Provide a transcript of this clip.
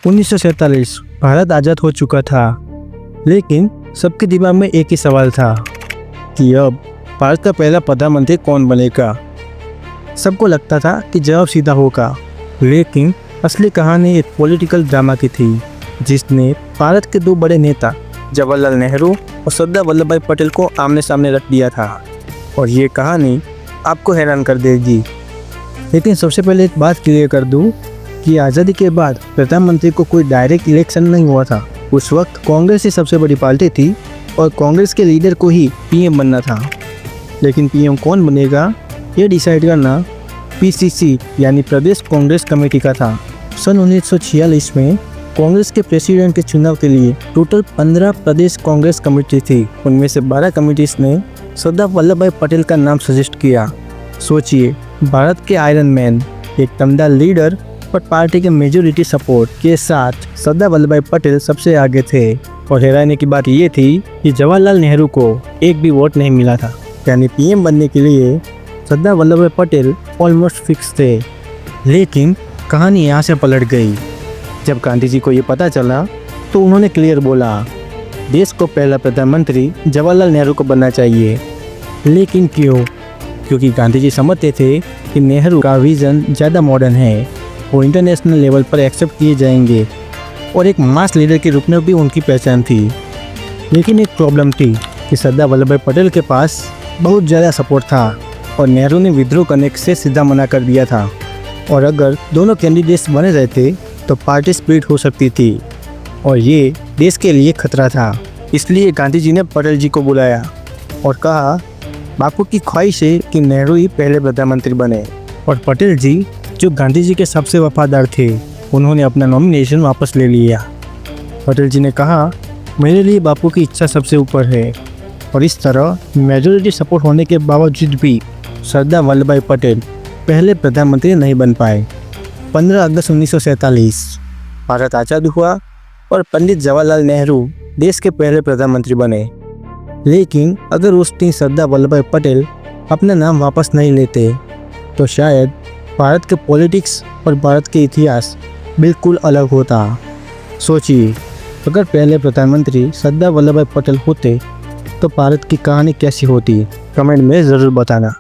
1947 भारत आज़ाद हो चुका था, लेकिन सबके दिमाग में एक ही सवाल था कि अब भारत का पहला प्रधानमंत्री कौन बनेगा। सबको लगता था कि जवाब सीधा होगा, लेकिन असली कहानी एक पॉलिटिकल ड्रामा की थी जिसने भारत के दो बड़े नेता जवाहरलाल नेहरू और सरदार वल्लभ भाई पटेल को आमने सामने रख दिया था। और ये कहानी आपको हैरान कर देगी। लेकिन सबसे पहले एक बात क्लियर कर दूं कि आज़ादी के बाद प्रधानमंत्री को कोई डायरेक्ट इलेक्शन नहीं हुआ था। उस वक्त कांग्रेस ही सबसे बड़ी पार्टी थी और कांग्रेस के लीडर को ही पीएम बनना था। लेकिन पीएम कौन बनेगा ये डिसाइड करना पीसीसी यानी प्रदेश कांग्रेस कमेटी का था। सन 1946 में कांग्रेस के प्रेसिडेंट के चुनाव के लिए टोटल 15 प्रदेश कांग्रेस कमेटी थी। उनमें से 12 कमेटीज ने सरदार वल्लभ भाई पटेल का नाम सजेस्ट किया। सोचिए, भारत के आयरन मैन, एक दमदार लीडर और पार्टी के मेजोरिटी सपोर्ट के साथ सरदार वल्लभ भाई पटेल सबसे आगे थे। और हैरानी की बात ये थी कि जवाहरलाल नेहरू को एक भी वोट नहीं मिला था, यानी पीएम बनने के लिए सरदार वल्लभ भाई पटेल ऑलमोस्ट फिक्स थे। लेकिन कहानी यहाँ से पलट गई। जब गांधी जी को ये पता चला तो उन्होंने क्लियर बोला, देश को पहला प्रधानमंत्री जवाहरलाल नेहरू को बनना चाहिए। लेकिन क्यों? क्योंकि गांधी जी समझते थे कि नेहरू का विज़न ज़्यादा मॉडर्न है, वो इंटरनेशनल लेवल पर एक्सेप्ट किए जाएंगे और एक मास लीडर के रूप में भी उनकी पहचान थी। लेकिन एक प्रॉब्लम थी कि सरदार वल्लभ भाई पटेल के पास बहुत ज़्यादा सपोर्ट था और नेहरू ने विद्रोह करने से सीधा मना कर दिया था। और अगर दोनों कैंडिडेट्स बने रहते तो पार्टी स्प्लिट हो सकती थी और ये देश के लिए खतरा था। इसलिए गांधी जी ने पटेल जी को बुलाया और कहा, बापू की ख्वाहिश है कि नेहरू ही पहले प्रधानमंत्री बने। और पटेल जी, जो गांधी जी के सबसे वफादार थे, उन्होंने अपना नॉमिनेशन वापस ले लिया। पटेल जी ने कहा, मेरे लिए बापू की इच्छा सबसे ऊपर है। और इस तरह मेजॉरिटी सपोर्ट होने के बावजूद भी सरदार वल्लभ भाई पटेल पहले प्रधानमंत्री नहीं बन पाए। 15 अगस्त 1947 भारत आज़ाद हुआ और पंडित जवाहरलाल नेहरू देश के पहले प्रधानमंत्री बने। लेकिन अगर उस दिन सरदार वल्लभ भाई पटेल अपना नाम वापस नहीं लेते तो शायद भारत के पॉलिटिक्स और भारत के इतिहास बिल्कुल अलग होता। सोचिए, अगर पहले प्रधानमंत्री सरदार वल्लभ भाई पटेल होते तो भारत की कहानी कैसी होती? कमेंट में ज़रूर बताना।